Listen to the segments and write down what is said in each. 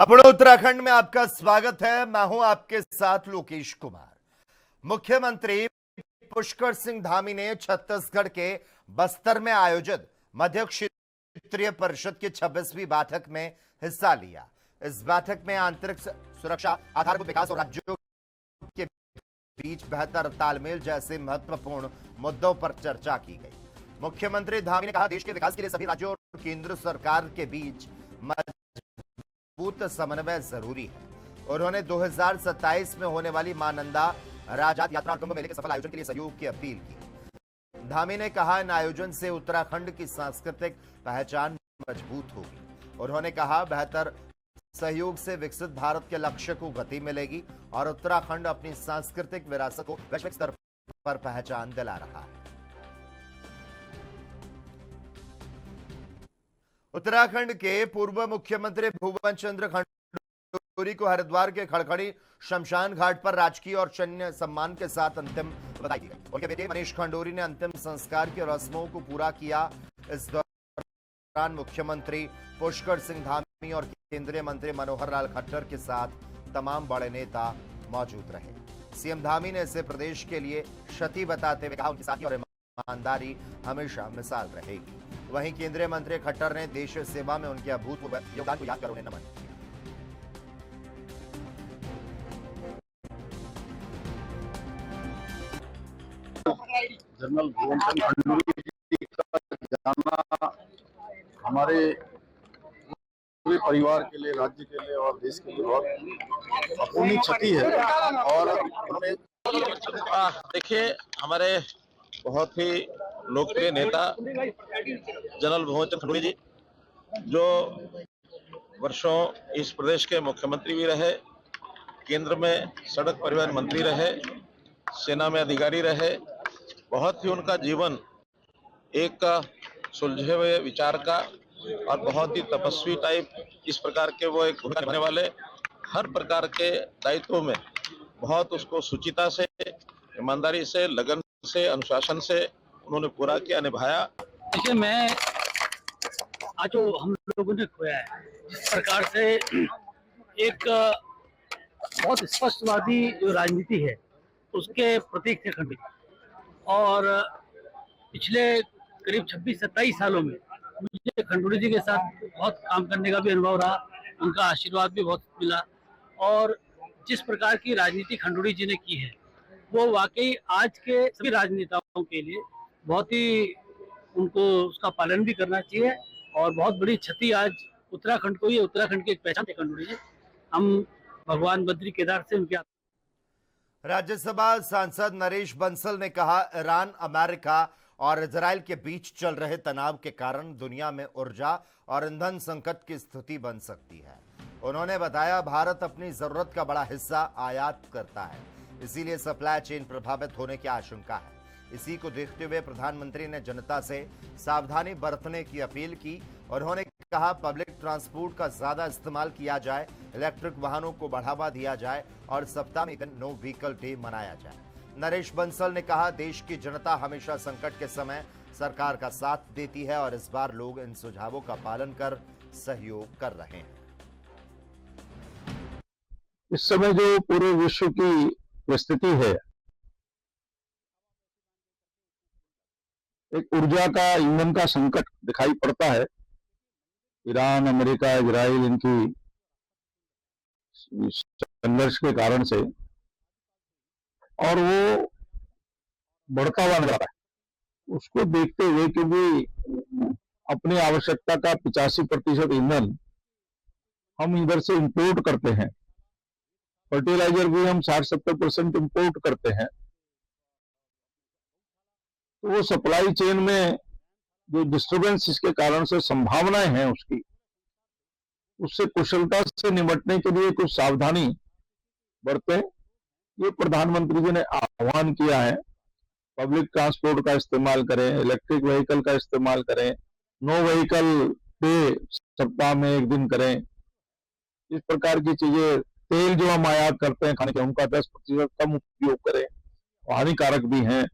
अपने उत्तराखंड में आपका स्वागत है। मैं हूं आपके साथ लोकेश कुमार। मुख्यमंत्री पुष्कर सिंह धामी ने छत्तीसगढ़ के बस्तर में आयोजित मध्य क्षेत्रीय परिषद की 26वीं बैठक में हिस्सा लिया। इस बैठक में आंतरिक सुरक्षा, आधारभूत विकास और राज्यों के बीच बेहतर तालमेल जैसे महत्वपूर्ण मुद्दों पर चर्चा की गई। मुख्यमंत्री धामी ने कहा, देश के विकास के लिए सभी राज्यों और केंद्र सरकार के बीच मजबूत समन्वय जरूरी है। उन्होंने 2027 में होने वाली मां नंदा राजजात यात्रा और कुंभ मेले के सफल आयोजन के लिए सहयोग की अपील की। धामी ने कहा, इन आयोजन से उत्तराखंड की सांस्कृतिक पहचान मजबूत होगी। उन्होंने कहा, बेहतर सहयोग से विकसित भारत के लक्ष्य को गति मिलेगी और उत्तराखंड अपनी सांस्कृतिक विरासत को वैश्विक स्तर पर पहचान दिला रहा है। उत्तराखंड के पूर्व मुख्यमंत्री भुवन चंद्र खंडूरी को हरिद्वार के खड़खड़ी शमशान घाट पर राजकीय और सैन्य सम्मान के साथ अंतिम बधाई दी गई। उनके बेटे मनीष खंडूरी ने अंतिम संस्कार की रस्मों को पूरा किया। इस दौरान मुख्यमंत्री पुष्कर सिंह धामी और केंद्रीय मंत्री मनोहर लाल खट्टर के साथ तमाम बड़े नेता मौजूद रहे। सीएम धामी ने इसे प्रदेश के लिए क्षति बताते हुए कहा, उनकी सादगी और ईमानदारी हमेशा मिसाल रहेगी। वहीं केंद्रीय मंत्री खट्टर ने देश सेवा में उनके अभूतपूर्व योगदान को याद कर उन्हें नमन किया। जनरल भुवन चंद्र खंडूरी जी का जाना हमारे पूरे परिवार के लिए, राज्य के लिए और देश के लिए बहुत अपूर्णीय क्षति है। और उन्होंने देखिए, हमारे बहुत ही लोकप्रिय नेता जनरल भुवन चंद्र खंडूरी जी, जो वर्षों इस प्रदेश के मुख्यमंत्री भी रहे, केंद्र में सड़क परिवहन मंत्री रहे, सेना में अधिकारी रहे। बहुत ही उनका जीवन एक सुलझे हुए विचार का और बहुत ही तपस्वी टाइप, इस प्रकार के वो एक भूमिका निभाने वाले, हर प्रकार के दायित्वों में बहुत उसको शुचिता से, ईमानदारी से, लगन से, अनुशासन से उन्होंने पूरा किया, निभाया। देखिए, मैं आज जो हम लोगों ने खोया है, जिस प्रकार से एक बहुत स्पष्टवादी जो राजनीति है उसके प्रतीक थे खंडूरी। और पिछले करीब 26-27 सालों में मुझे खंडूरी जी के साथ बहुत काम करने का भी अनुभव रहा, उनका आशीर्वाद भी बहुत मिला। और जिस प्रकार की राजनीति खंडूरी जी ने की है, वो वाकई आज के सभी राजनेताओं के लिए बहुत ही, उनको उसका पालन भी करना चाहिए। और बहुत बड़ी क्षति आज उत्तराखंड को, ये उत्तराखंड की एक पहचान है खंडूरी जी। हम भगवान बद्री केदार से उनके। राज्यसभा सांसद नरेश बंसल ने कहा, ईरान, अमेरिका और इजराइल के बीच चल रहे तनाव के कारण दुनिया में ऊर्जा और ईंधन संकट की स्थिति बन सकती है। उन्होंने बताया, भारत अपनी जरूरत का बड़ा हिस्सा आयात करता है, इसीलिए सप्लाई चेन प्रभावित होने की आशंका है। इसी को देखते हुए प्रधानमंत्री ने जनता से सावधानी बरतने की अपील की। उन्होंने कहा, पब्लिक ट्रांसपोर्ट का ज्यादा इस्तेमाल किया जाए, इलेक्ट्रिक वाहनों को बढ़ावा दिया जाए और सप्ताह में एक दिन नो व्हीकल डे मनाया जाए। नरेश बंसल ने कहा, देश की जनता हमेशा संकट के समय सरकार का साथ देती है और इस बार लोग इन सुझावों का पालन कर सहयोग कर रहे हैं। इस समय जो पूरे विश्व की परिस्थिति है, एक ऊर्जा का, ईंधन का संकट दिखाई पड़ता है। ईरान, अमेरिका, इजराइल, इनकी संघर्ष के कारण से, और वो बढ़ता हुआ नजर आ रहा है। उसको देखते हुए, क्योंकि अपनी आवश्यकता का 85% ईंधन हम इधर से इंपोर्ट करते हैं, फर्टिलाइजर भी हम 60-70% इंपोर्ट करते हैं, तो वो सप्लाई चेन में जो डिस्टर्बेंस इसके कारण से संभावनाएं हैं उसकी, उससे कुशलता से निपटने के लिए कुछ सावधानी बरतें, ये प्रधानमंत्री जी ने आह्वान किया है। पब्लिक ट्रांसपोर्ट का इस्तेमाल करें, इलेक्ट्रिक व्हीकल का इस्तेमाल करें, नो व्हीकल डे सप्ताह में एक दिन करें। इस प्रकार की चीजें, तेल जो हम आयात करते हैं खाने के, उनका 10% कम उपयोग करें, हानिकारक भी हैं।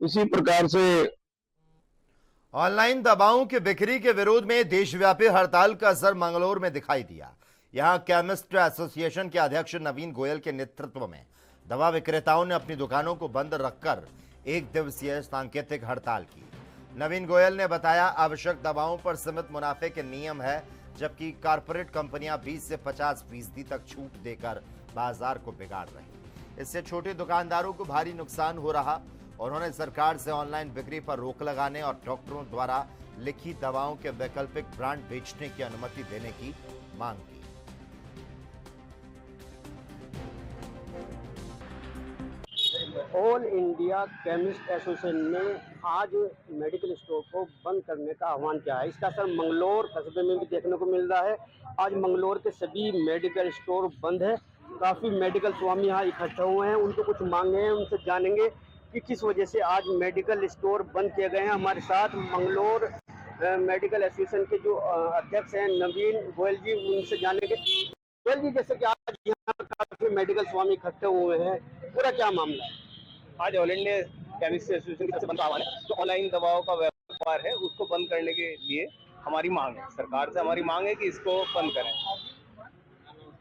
इसी प्रकार से ऑनलाइन दवाओं की बिक्री के विरोध में देशव्यापी हड़ताल का असर मंगलौर में दिखाई दिया। यहां केमिस्ट एसोसिएशन के अध्यक्ष नवीन गोयल के नेतृत्व में दवा विक्रेताओं ने अपनी दुकानों को बंद रखकर एक दिवसीय सांकेतिक हड़ताल की। नवीन गोयल ने बताया, आवश्यक दवाओं पर सीमित मुनाफे के नियम है, जबकि कारपोरेट कंपनियां 20 से 50% तक छूट देकर बाजार को बिगाड़ रही। इससे छोटे दुकानदारों को भारी नुकसान हो रहा। उन्होंने सरकार से ऑनलाइन बिक्री पर रोक लगाने और डॉक्टरों द्वारा लिखी दवाओं के वैकल्पिक ब्रांड बेचने की अनुमति देने की मांग की। ऑल इंडिया केमिस्ट एसोसिएशन ने आज मेडिकल स्टोर को बंद करने का आह्वान किया है। इसका असर मंगलौर कस्बे में भी देखने को मिल रहा है। आज मंगलौर के सभी मेडिकल स्टोर बंद है। काफ़ी मेडिकल स्वामी यहाँ इकट्ठा हुए हैं, उनको कुछ मांगे हैं, उनसे जानेंगे कि किस वजह से आज मेडिकल स्टोर बंद किए गए हैं। हमारे साथ मंगलौर मेडिकल एसोसिएशन के जो अध्यक्ष हैं नवीन गोयल जी, उनसे जानेंगे। गोयल जी, जैसे कि आज यहाँ काफ़ी मेडिकल स्वामी इकट्ठे हुए हैं, पूरा क्या मामला है? आज ऑल इंडिया केमिस्ट एसोसिएशन की तरफ से बंद का आह्वान है। जो ऑनलाइन दवाओं का व्यापार है उसको बंद करने के लिए हमारी मांग है, सरकार से हमारी मांग है कि इसको बंद करें।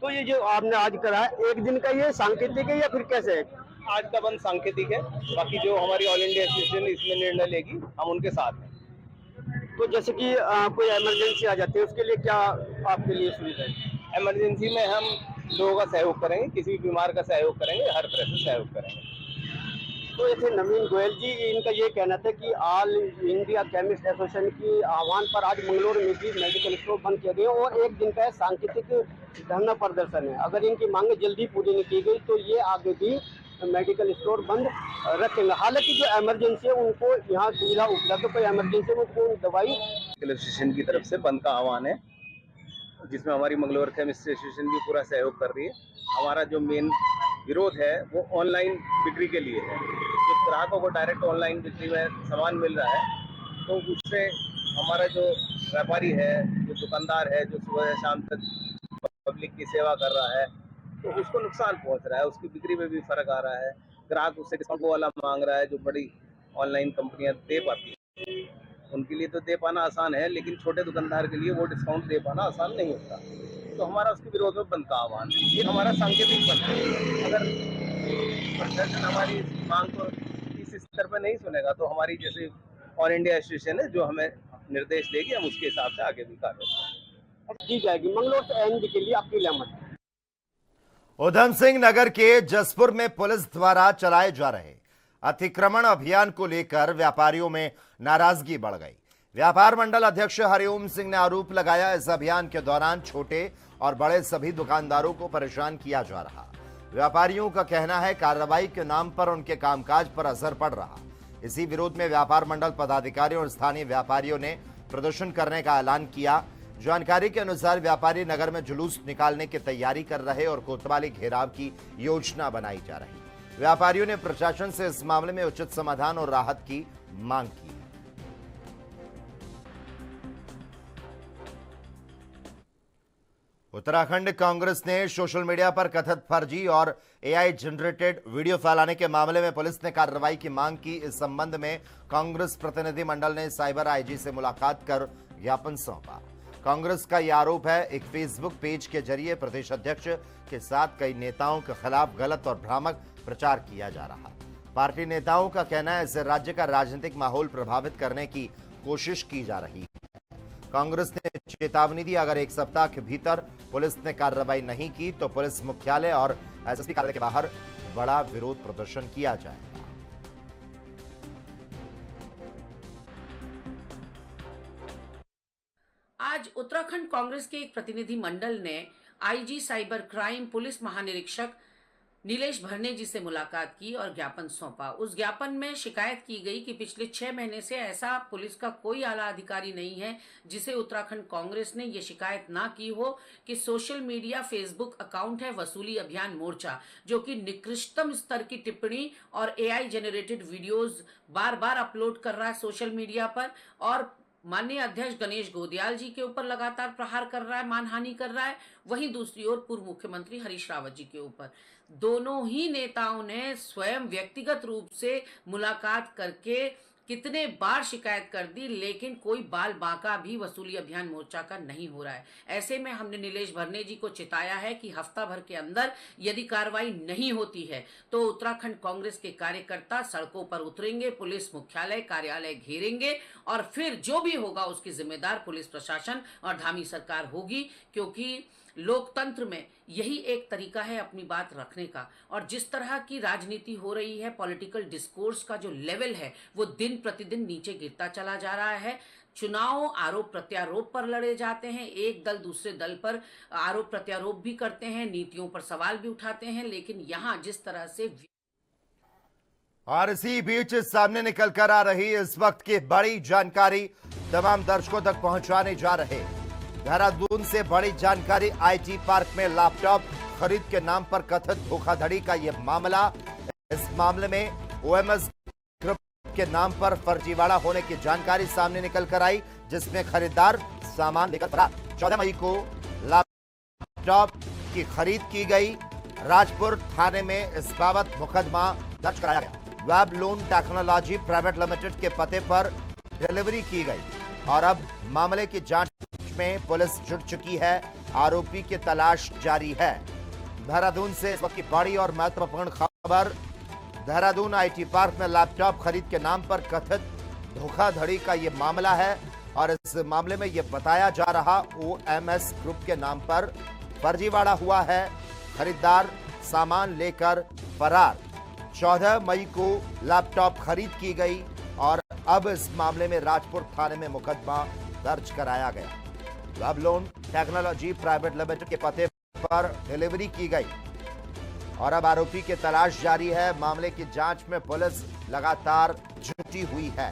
तो ये जो आपने आज करा है, एक दिन का ये सांकेतिक है या फिर कैसे है? आज का बंद सांकेतिक है, बाकी जो हमारी ऑल इंडिया एसोसिएशन इसमें निर्णय लेगी हम उनके साथ हैं। तो जैसे कि कोई इमरजेंसी आ जाती है, उसके लिए क्या आपके लिए सुविधा है? इमरजेंसी में हम लोगों का सहयोग करेंगे, किसी भी बीमार का सहयोग करेंगे, हर तरह से सहयोग करेंगे। तो ये थे नवीन गोयल जी, इनका ये कहना था कि ऑल इंडिया केमिस्ट एसोसिएशन की आह्वान पर आज मंगलौर में भी मेडिकल स्टोर बंद किए गए और एक दिन का सांकेतिक धरना प्रदर्शन है। अगर इनकी मांगे जल्दी पूरी नहीं की गई तो ये आगे भी मेडिकल स्टोर बंद रखेंगे। हालांकि जो इमरजेंसी है उनको यहाँ सुविधा उपलब्ध, कोई इमरजेंसी में कोई दवाई मेडिकल एसोसिएशन की तरफ से बंद का आह्वान है, जिसमें हमारी मंगलौर केमिस्ट एसोसिएशन भी पूरा सहयोग कर रही है। हमारा जो मेन विरोध है वो ऑनलाइन बिक्री के लिए है। जो ग्राहकों को डायरेक्ट ऑनलाइन बिक्री में सामान मिल रहा है, तो उससे हमारा जो व्यापारी है, जो दुकानदार है, जो सुबह से शाम तक पब्लिक की सेवा कर रहा है, तो उसको नुकसान पहुंच रहा है। उसकी बिक्री में भी फर्क आ रहा है। ग्राहक उससे डिस्काउंट वाला मांग रहा है जो बड़ी ऑनलाइन कंपनियां दे पाती है। उनके लिए तो दे पाना आसान है, लेकिन छोटे दुकानदार के लिए वो डिस्काउंट दे पाना आसान नहीं होता। तो हमारा उसके विरोध में बंद का आह्वान है। ये हमारा सांकेतिक बंद है। अगर प्रशासन हमारी मांग को इस स्तर पर नहीं सुनेगा तो हमारी जैसे ऑल इंडिया एसोसिएशन है जो हमें निर्देश देगी, हम उसके हिसाब से आगे भी कार्रवाई की जाएगी। मंगलौर से एनबी के लिए आपकी रहमत। उधम सिंह नगर के जसपुर में पुलिस द्वारा चलाए जा रहे अतिक्रमण अभियान को लेकर व्यापारियों में नाराजगी बढ़ गई। व्यापार मंडल अध्यक्ष हरिओम सिंह ने आरोप लगाया, इस अभियान के दौरान छोटे और बड़े सभी दुकानदारों को परेशान किया जा रहा। व्यापारियों का कहना है कार्रवाई के नाम पर उनके कामकाज पर असर पड़ रहा। इसी विरोध में व्यापार मंडल पदाधिकारियों और स्थानीय व्यापारियों ने प्रदर्शन करने का ऐलान किया। जानकारी के अनुसार व्यापारी नगर में जुलूस निकालने की तैयारी कर रहे और कोतवाली घेराव की योजना बनाई जा रही। व्यापारियों ने प्रशासन से इस मामले में उचित समाधान और राहत की मांग की। उत्तराखंड कांग्रेस ने सोशल मीडिया पर कथित फर्जी और एआई जनरेटेड वीडियो फैलाने के मामले में पुलिस ने कार्रवाई की मांग की। इस संबंध में कांग्रेस प्रतिनिधि मंडल ने साइबर आईजी से मुलाकात कर ज्ञापन सौंपा। कांग्रेस का यह आरोप है, एक फेसबुक पेज के जरिए प्रदेश अध्यक्ष के साथ कई नेताओं के खिलाफ गलत और भ्रामक प्रचार किया जा रहा। पार्टी नेताओं का कहना है इससे राज्य का राजनीतिक माहौल प्रभावित करने की कोशिश की जा रही है। कांग्रेस ने चेतावनी दी, अगर एक सप्ताह के भीतर पुलिस ने कार्रवाई नहीं की तो पुलिस मुख्यालय और एसएसपी कार्यालय के बाहर बड़ा विरोध प्रदर्शन किया जाएगा। आज उत्तराखंड कांग्रेस के एक प्रतिनिधि मंडल ने आईजी साइबर क्राइम पुलिस महानिरीक्षक नीलेश भरने जी से मुलाकात की और ज्ञापन सौंपा। उस ज्ञापन में शिकायत की गई कि पिछले 6 महीने से ऐसा पुलिस का कोई आला अधिकारी नहीं है जिसे उत्तराखंड कांग्रेस ने ये शिकायत ना की हो कि सोशल मीडिया फेसबुक अकाउंट है वसूली अभियान मोर्चा, जो कि निकृष्टतम स्तर की टिप्पणी और एआई जनरेटेड वीडियोस बार बार अपलोड कर रहा है सोशल मीडिया पर और माननीय अध्यक्ष गणेश गोदियाल जी के ऊपर लगातार प्रहार कर रहा है, मानहानि कर रहा है। वहीं दूसरी ओर पूर्व मुख्यमंत्री हरीश रावत जी के ऊपर दोनों ही नेताओं ने स्वयं व्यक्तिगत रूप से मुलाकात करके कितने बार शिकायत कर दी, लेकिन कोई बाल बांका भी वसूली अभियान मोर्चा का नहीं हो रहा है। ऐसे में हमने नीलेश भरने जी को चिताया है कि हफ्ता भर के अंदर यदि कार्रवाई नहीं होती है तो उत्तराखंड कांग्रेस के कार्यकर्ता सड़कों पर उतरेंगे, पुलिस मुख्यालय कार्यालय घेरेंगे और फिर जो भी होगा उसकी जिम्मेदार पुलिस प्रशासन और धामी सरकार होगी, क्योंकि लोकतंत्र में यही एक तरीका है अपनी बात रखने का। और जिस तरह की राजनीति हो रही है, पॉलिटिकल डिस्कोर्स का जो लेवल है वो दिन प्रतिदिन नीचे गिरता चला जा रहा है। चुनाव आरोप प्रत्यारोप पर लड़े जाते हैं, एक दल दूसरे दल पर आरोप प्रत्यारोप भी करते हैं, नीतियों पर सवाल भी उठाते हैं, लेकिन यहाँ जिस तरह से और इसी बीच सामने निकल कर आ रही इस वक्त की बड़ी जानकारी तमाम दर्शकों तक पहुंचाने जा रहे। देहरादून से बड़ी जानकारी, आईटी पार्क में लैपटॉप खरीद के नाम पर कथित धोखाधड़ी का यह मामला। इस मामले में ओएमएस ग्रुप के नाम पर फर्जीवाड़ा होने की जानकारी सामने निकल कर आई, जिसमें खरीदार सामान लेकर फरार। 14 मई को लैपटॉप की खरीद की गई। राजपुर थाने में इस बाबत मुकदमा दर्ज कराया गया। Web loan technology private limited के पते पर डिलीवरी की गई और अब मामले की जांच में पुलिस जुट चुकी है। आरोपी की तलाश जारी है। देहरादून से इस वक्त की बड़ी और महत्वपूर्ण खबर। देहरादून आईटी पार्क में लैपटॉप खरीद के नाम पर कथित धोखाधड़ी का यह मामला है और इस मामले में यह बताया जा रहा ओएमएस ग्रुप के नाम पर फर्जीवाड़ा हुआ है। खरीदार सामान लेकर फरार। 14 मई को लैपटॉप खरीद की गई और अब इस मामले में राजपुर थाने में मुकदमा दर्ज कराया गया। Web loan technology private limited के पते पर डिलीवरी की गई और अब आरोपी की तलाश जारी है। मामले की जांच में पुलिस लगातार जुटी हुई है।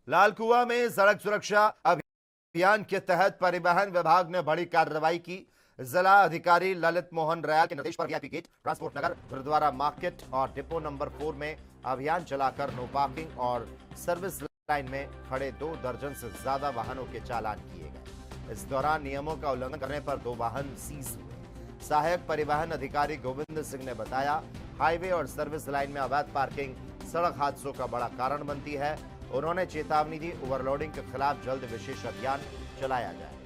लालकुआं में सड़क सुरक्षा अभियान के तहत परिवहन विभाग ने बड़ी कार्रवाई की। जिला अधिकारी ललित मोहन रयाल के निर्देश पर वीआईपी गेट, ट्रांसपोर्ट नगर, गुरुद्वारा मार्केट और डिपो नंबर 4 में अभियान चलाकर नो पार्किंग और सर्विस लाइन में खड़े 2 दर्जन से ज्यादा वाहनों के चालान किए गए। इस दौरान नियमों का उल्लंघन करने पर 2 वाहन सीज हुए। सहायक परिवहन अधिकारी गोविंद सिंह ने बताया, हाईवे और सर्विस लाइन में अवैध पार्किंग सड़क हादसों का बड़ा कारण बनती है। उन्होंने चेतावनी दी, ओवरलोडिंग के खिलाफ जल्द विशेष अभियान चलाया जाएगा।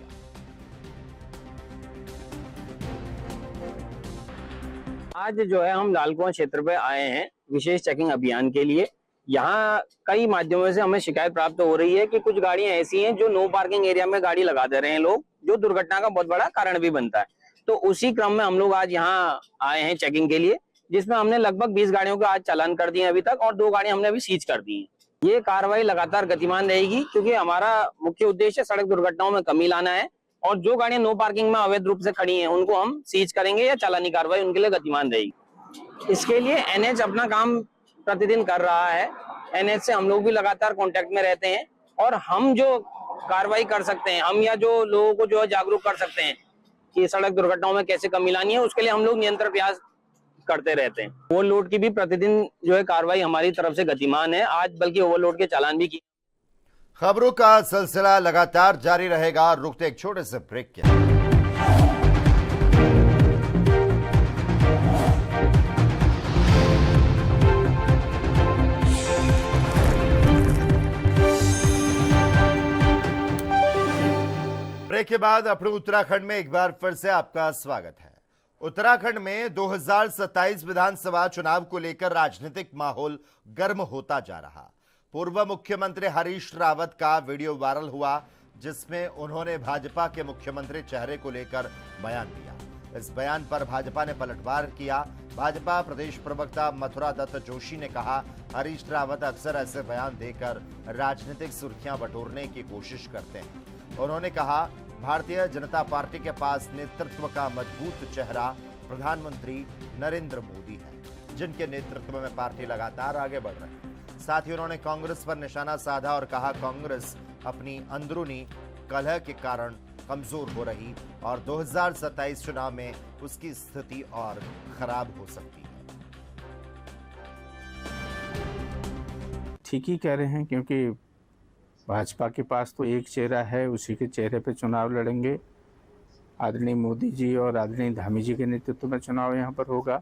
आज जो है हम लालकुआं क्षेत्र पे आए हैं विशेष चेकिंग अभियान के लिए। यहाँ कई माध्यमों से हमें शिकायत प्राप्त हो रही है कि कुछ गाड़ियां ऐसी हैं जो नो पार्किंग एरिया में गाड़ी लगा दे रहे हैं लोग, जो दुर्घटना का बहुत बड़ा कारण भी बनता है। तो उसी क्रम में हम लोग आज यहाँ आए हैं चेकिंग के लिए, जिसमें हमने लगभग 20 गाड़ियों का आज चालान कर दिए अभी तक और 2 गाड़ियां हमने अभी सीज कर दी है। ये कार्रवाई लगातार गतिमान रहेगी, क्योंकि हमारा मुख्य उद्देश्य सड़क दुर्घटनाओं में कमी लाना है और जो गाड़ियां नो पार्किंग में अवैध रूप से खड़ी हैं उनको हम सीज करेंगे या चालानी कार्रवाई उनके लिए गतिमान रहेगी। इसके लिए एनएच अपना काम प्रतिदिन कर रहा है। एनएच से हम लोग भी लगातार कांटेक्ट में रहते हैं और हम जो कार्रवाई कर सकते हैं, हम या जो लोगों को जो है जागरूक कर सकते हैं कि सड़क दुर्घटनाओं में कैसे कमी लानी है, उसके लिए हम लोग निरंतर प्रयास करते रहते हैं। ओवरलोड की भी प्रतिदिन जो है कार्रवाई हमारी तरफ से गतिमान है। आज बल्कि ओवरलोड के चालान भी किए। खबरों का सिलसिला लगातार जारी रहेगा। रुकते एक छोटे से ब्रेक के लिए। ब्रेक के बाद अपने उत्तराखंड में एक बार फिर से आपका स्वागत है। उत्तराखंड में 2027 विधानसभा चुनाव को लेकर राजनीतिक माहौल गर्म होता जा रहा। पूर्व मुख्यमंत्री हरीश रावत का वीडियो वायरल हुआ, जिसमें उन्होंने भाजपा के मुख्यमंत्री चेहरे को लेकर बयान दिया। इस बयान पर भाजपा ने पलटवार किया। भाजपा प्रदेश प्रवक्ता मथुरा दत्त जोशी ने कहा, हरीश रावत अक्सर ऐसे बयान देकर राजनीतिक सुर्खियां बटोरने की कोशिश करते हैं। उन्होंने कहा, भारतीय जनता पार्टी के पास नेतृत्व का मजबूत चेहरा प्रधानमंत्री नरेंद्र मोदी है, जिनके नेतृत्व में पार्टी लगातार आगे बढ़ रही है। साथ ही उन्होंने कांग्रेस पर निशाना साधा और कहा, कांग्रेस अपनी अंदरूनी कलह के कारण कमजोर हो रही और 2027 चुनाव में उसकी स्थिति और खराब हो सकती है। ठीक ही कह रहे हैं, क्योंकि भाजपा के पास तो एक चेहरा है, उसी के चेहरे पे चुनाव लड़ेंगे। आदरणीय मोदी जी और आदरणीय धामी जी के नेतृत्व में चुनाव यहाँ पर होगा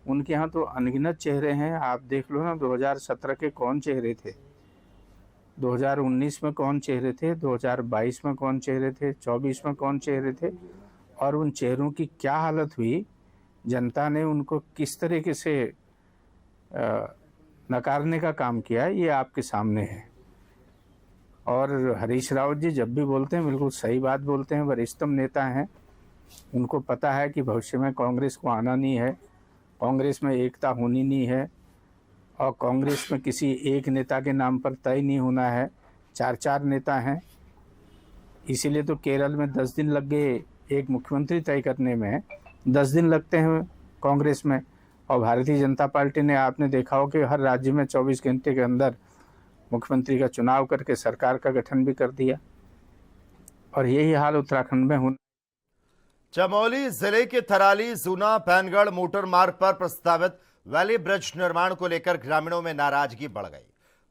उनके यहाँ तो अनगिनत चेहरे हैं। आप देख लो ना, 2017 के कौन चेहरे थे, 2019 में कौन चेहरे थे, 2022 में कौन चेहरे थे, 24 में कौन चेहरे थे, और उन चेहरों की क्या हालत हुई, जनता ने उनको किस तरीके से नकारने का काम किया, ये आपके सामने है। और हरीश रावत जी जब भी बोलते हैं बिल्कुल सही बात बोलते हैं। वरिष्ठतम नेता हैं, उनको पता है कि भविष्य में कांग्रेस को आना नहीं है, कांग्रेस में एकता होनी नहीं है, और कांग्रेस में किसी एक नेता के नाम पर तय नहीं होना है, 4 नेता हैं। इसीलिए तो केरल में 10 दिन लग गए एक मुख्यमंत्री तय करने में, 10 दिन लगते हैं कांग्रेस में। और भारतीय जनता पार्टी ने, आपने देखा हो कि हर राज्य में 24 घंटे के अंदर मुख्यमंत्री का चुनाव करके सरकार का गठन भी कर दिया, और यही हाल उत्तराखंड में होना। चमोली जिले के थराली जूना पैनगढ़ मोटर मार्ग पर प्रस्तावित वैली ब्रिज निर्माण को लेकर ग्रामीणों में नाराजगी बढ़ गई।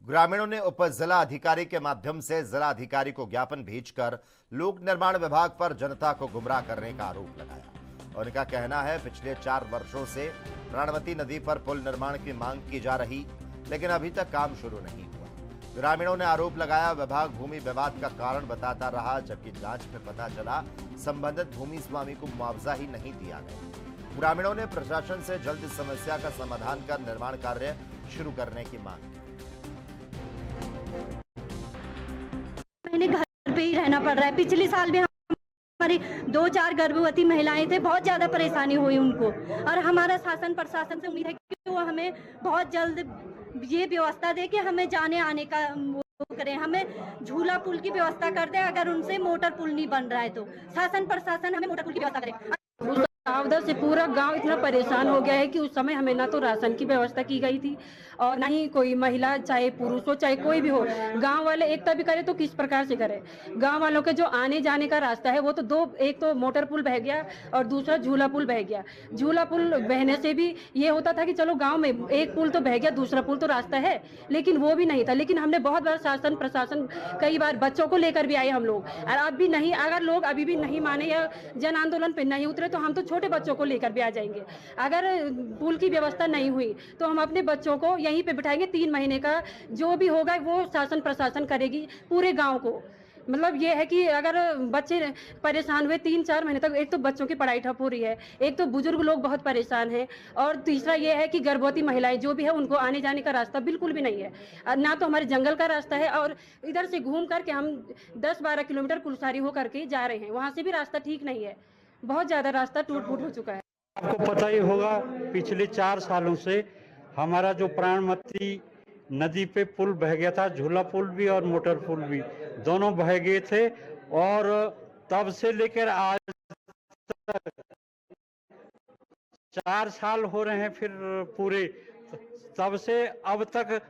ग्रामीणों ने उप जिला अधिकारी के माध्यम से जिला अधिकारी को ज्ञापन भेजकर लोक निर्माण विभाग पर जनता को गुमराह करने का आरोप लगाया। उनका कहना है, पिछले 4 वर्षों से प्राणवती नदी पर पुल निर्माण की मांग की जा रही, लेकिन अभी तक काम शुरू नहीं हुआ। ग्रामीणों ने आरोप लगाया, विभाग भूमि विवाद का कारण बताता रहा, जबकि जांच में पता चला संबंधित भूमि स्वामी को मुआवजा ही नहीं दिया गया। ग्रामीणों ने प्रशासन से जल्द इस समस्या का समाधान कर निर्माण कार्य शुरू करने की मांग की। मैंने घर पे ही रहना पड़ रहा है। पिछले साल भी हमारी 2-4 गर्भवती महिलाएं थे, बहुत ज्यादा परेशानी हुई उनको, और हमारा शासन प्रशासन से उम्मीद है कि वो हमें बहुत जल्द ये व्यवस्था दे कि हमें जाने आने का वो करें, हमें झूला पुल की व्यवस्था कर दे। अगर उनसे मोटर पुल नहीं बन रहा है तो शासन प्रशासन हमें मोटर पुल की व्यवस्था करे। आपदा से पूरा गांव इतना परेशान हो गया है कि उस समय हमें ना तो राशन की व्यवस्था की गई थी और ना ही कोई महिला, चाहे पुरुष हो चाहे कोई भी हो, गांव वाले एकता भी करे तो किस प्रकार से करे। गांव वालों के जो आने जाने का रास्ता है वो तो एक तो मोटर पुल बह गया और दूसरा झूला पुल बह गया। झूला पुल बहने से भी ये होता था कि चलो गांव में एक पुल तो बह गया, दूसरा पुल तो रास्ता है, लेकिन वो भी नहीं था। लेकिन हमने बहुत बार शासन प्रशासन, कई बार बच्चों को लेकर भी आए हम लोग, और अब भी नहीं, अगर लोग अभी भी नहीं माने या जन आंदोलन पे नहीं उतरे तो हम तो छोटे बच्चों को लेकर भी आ जाएंगे। अगर पुल की व्यवस्था नहीं हुई तो हम अपने बच्चों को यहीं पे बिठाएंगे। 3 महीने का जो भी होगा वो शासन प्रशासन करेगी पूरे गांव को। मतलब ये है कि अगर बच्चे परेशान हुए 3-4 महीने तक, एक तो बच्चों की पढ़ाई ठप हो रही है, एक तो बुजुर्ग लोग बहुत परेशान हैं, और तीसरा ये है कि गर्भवती महिलाएं जो भी है उनको आने जाने का रास्ता बिल्कुल भी नहीं है। ना तो हमारे जंगल का रास्ता है, और इधर से घूम करके हम 10-12 किलोमीटर कुलसारी होकर के जा रहे हैं, वहाँ से भी रास्ता ठीक नहीं है, बहुत ज़्यादा रास्ता टूट फूट हो चुका है। आपको पता ही होगा पिछले 4 सालों से हमारा जो प्राणवती नदी पे पुल बह गया था, झूला पुल भी और मोटर पुल भी, दोनों बह गए थे, और तब से लेकर आज तक 4 साल हो रहे हैं फिर पूरे, तब से अब तक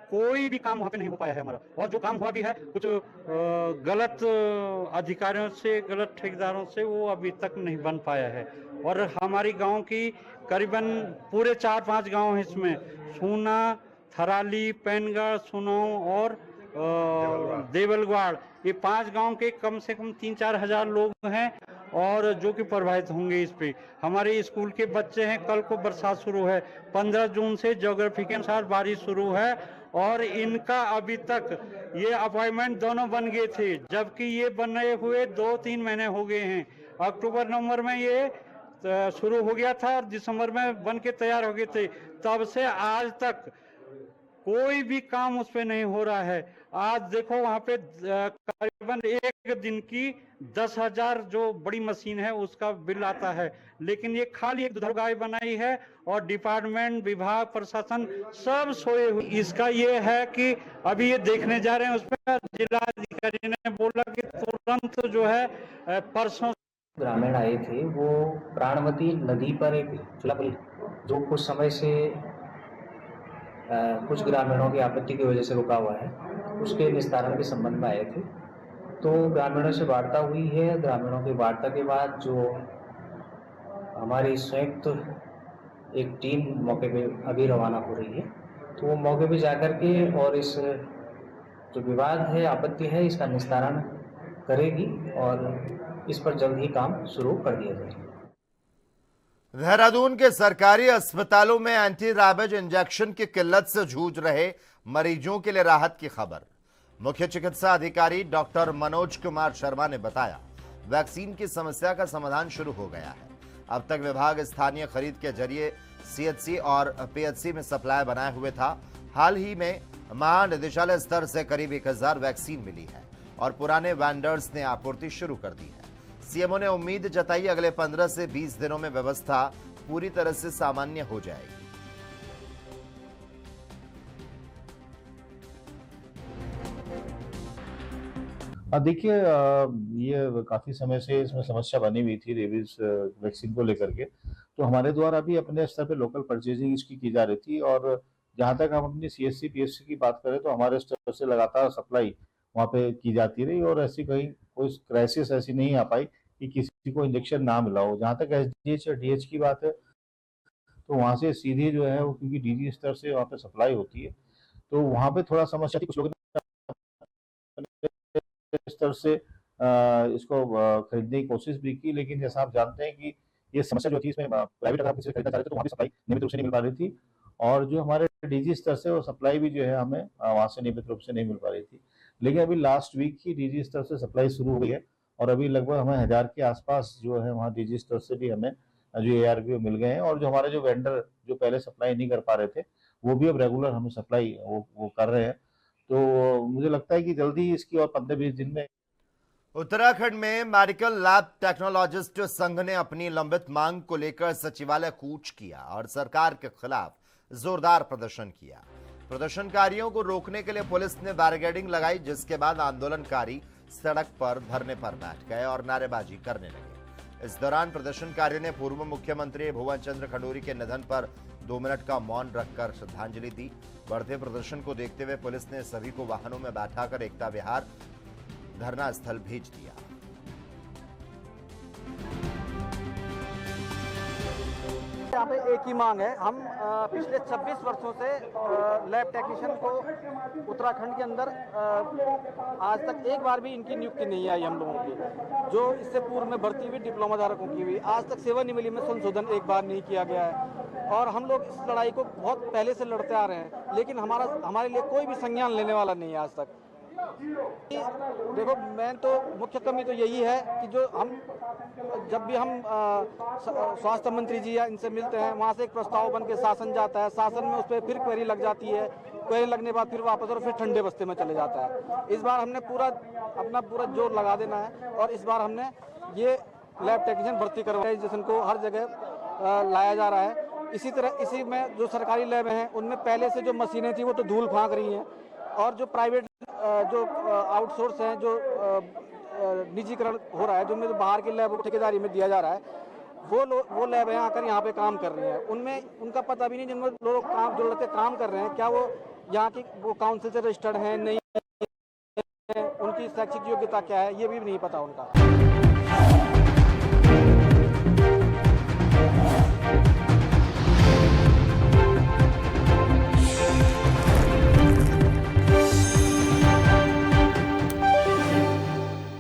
कोई भी काम वहाँ पे नहीं हो पाया है हमारा। और जो काम हुआ भी है कुछ गलत अधिकारियों से, गलत ठेकेदारों से, वो अभी तक नहीं बन पाया है। और हमारी गांव की करीबन पूरे 4-5 गांव हैं इसमें, सूना, थराली, पैनगढ़, सुनाव और देवलगवाड़, ये 5 गांव के कम से कम 3-4 हजार लोग हैं और जो कि प्रभावित होंगे इस पे। हमारे स्कूल के बच्चे हैं, कल को बरसात शुरू है, 15 जून से ज्योग्राफी के अनुसार बारिश शुरू है, और इनका अभी तक ये अपॉइंटमेंट दोनों बन गए थे, जबकि ये बने हुए 2-3 महीने हो गए हैं। अक्टूबर नवंबर में ये शुरू हो गया था और दिसंबर में बन के तैयार हो गए थे, तब से आज तक कोई भी काम उस पे नहीं हो रहा है। आज देखो वहाँ पे करीबन एक दिन की 10,000 जो बड़ी मशीन है उसका बिल आता है, लेकिन ये खाली एक दुधारू गाय बनाई है और डिपार्टमेंट, विभाग, प्रशासन सब सोए हुए। इसका ये है कि अभी ये देखने जा रहे हैं, उस पर जिलाधिकारी ने बोला कि तुरंत जो है परसों। ग्रामीण आए थे, वो प्राणवती नदी पर एक झूला पुल जो कुछ समय से कुछ ग्रामीणों की आपत्ति की वजह से रुका हुआ है, उसके निस्तारण के संबंध में आए थे। तो ग्रामीणों से वार्ता हुई है। ग्रामीणों की वार्ता के बाद जो हमारी संयुक्त एक टीम मौके पे अभी रवाना हो रही है, तो वो मौके पे जाकर के और इस जो विवाद है, आपत्ति है, इसका निस्तारण करेगी और इस पर जल्द ही काम शुरू कर दिया जाएगा। देहरादून के सरकारी अस्पतालों में एंटी रैबिज इंजेक्शन की किल्लत से जूझ रहे मरीजों के लिए राहत की खबर। मुख्य चिकित्सा अधिकारी डॉक्टर मनोज कुमार शर्मा ने बताया, वैक्सीन की समस्या का समाधान शुरू हो गया है। अब तक विभाग स्थानीय खरीद के जरिए सीएचसी और पीएचसी में सप्लाई बनाए हुए था। हाल ही में महानिदेशालय स्तर से करीब 1000 वैक्सीन मिली है और पुराने वेंडर्स ने आपूर्ति शुरू कर दी है। सीएमओ ने उम्मीद जताई अगले 15 से 20 दिनों में व्यवस्था पूरी तरह से सामान्य हो जाएगी। देखिए, ये काफी समय से इसमें समस्या बनी हुई थी रेबीज वैक्सीन को लेकर के, तो हमारे द्वारा भी अपने स्तर पे लोकल परचेजिंग इसकी की जा रही थी। और जहां तक हम अपनी सीएससी पीएचसी की बात करें तो हमारे स्तर से लगातार सप्लाई वहां पे की जाती रही और ऐसी कहीं कोई क्राइसिस ऐसी नहीं आ पाई कि किसी को इंजेक्शन ना मिला हो। जहां तक एसडीएच और डीएच की बात है तो वहां से सीधे जो है वो, क्योंकि डीजी स्तर से वहां पे सप्लाई होती है, तो वहां पे थोड़ा समस्या थी। कुछ लोगों ने स्तर से इसको खरीदने की कोशिश भी की, लेकिन जैसा आप जानते हैं कि ये समस्या जो थी इसमें प्राइवेट अगर आप किसी से खरीदना चाहते थे तो वहाँ भी सप्लाई नियमित रूप से नहीं मिल पा रही थी, और जो हमारे डीजी स्तर से वो सप्लाई भी जो है हमें वहाँ से नियमित रूप से नहीं मिल पा रही थी। लेकिन अभी लास्ट वीक ही डीजी स्तर से सप्लाई शुरू हो गई है और अभी लगभग हमें 1000 के आसपास जो है वहाँ डीजी स्तर से भी हमें जो एआरपी मिल गए हैं। और जो हमारे जो वेंडर जो पहले सप्लाई नहीं कर पा रहे थे वो भी अब रेगुलर हमें सप्लाई वो कर रहे हैं। तो मुझे लगता है कि जल्दी इसकी और 15-20 दिन में। उत्तराखंड में मेडिकल लैब टेक्नोलॉजिस्ट संघ ने अपनी लंबित मांग को लेकर सचिवालय कूच किया और सरकार के खिलाफ जोरदार प्रदर्शन किया। प्रदर्शनकारियों को रोकने के लिए पुलिस ने बैरिकेडिंग लगाई, जिसके बाद आंदोलनकारी सड़क पर धरने पर बैठ गए और नारेबाजी करने लगे। इस दौरान प्रदर्शनकारियों ने पूर्व मुख्यमंत्री भुवन चंद्र खंडूरी के निधन पर 2 मिनट का मौन रखकर श्रद्धांजलि दी। बढ़ते प्रदर्शन को देखते हुए पुलिस ने सभी को वाहनों में बैठाकर एकता विहार धरना स्थल भेज दिया। यहाँ पे एक ही मांग है। हम पिछले 26 वर्षों से लैब टेक्नीशियन को उत्तराखंड के अंदर आज तक एक बार भी इनकी नियुक्ति नहीं आई हम लोगों की। जो इससे पूर्व में भर्ती हुई डिप्लोमा धारकों की हुई, आज तक सेवानिवृत्ति में संशोधन एक बार नहीं किया गया है। और हम लोग इस लड़ाई को बहुत पहले से लड़ते आ रहे हैं, लेकिन हमारे लिए कोई भी संज्ञान लेने वाला नहीं है आज तक। देखो, मैं तो मुख्य कमी तो यही है कि जो हम जब भी हम स्वास्थ्य मंत्री जी या इनसे मिलते हैं, वहाँ से एक प्रस्ताव बन के शासन जाता है, शासन में उस पर फिर क्वेरी लग जाती है, क्वेरी लगने के बाद फिर वापस और फिर ठंडे बस्ते में चले जाता है। इस बार हमने अपना पूरा जोर लगा देना है और इस बार हमने ये लैब टेक्नीशियन भर्ती करवाया, जिसको हर जगह लाया जा रहा है। इसी तरह इसी में जो सरकारी लैब हैं उनमें पहले से जो मशीनें थी वो तो धूल फाँक रही हैं, और जो प्राइवेट जो आउटसोर्स हैं, जो निजीकरण हो रहा है, जो में बाहर की लैब ठेकेदारी में दिया जा रहा है, वो लैब हैं आकर यहाँ पे काम कर रही हैं। उनमें उनका पता भी नहीं, जिनमें लोग जो लड़के काम कर रहे हैं क्या वो यहाँ की वो काउंसिल से रजिस्टर्ड हैं नहीं है, उनकी शैक्षिक योग्यता क्या है ये भी नहीं पता उनका।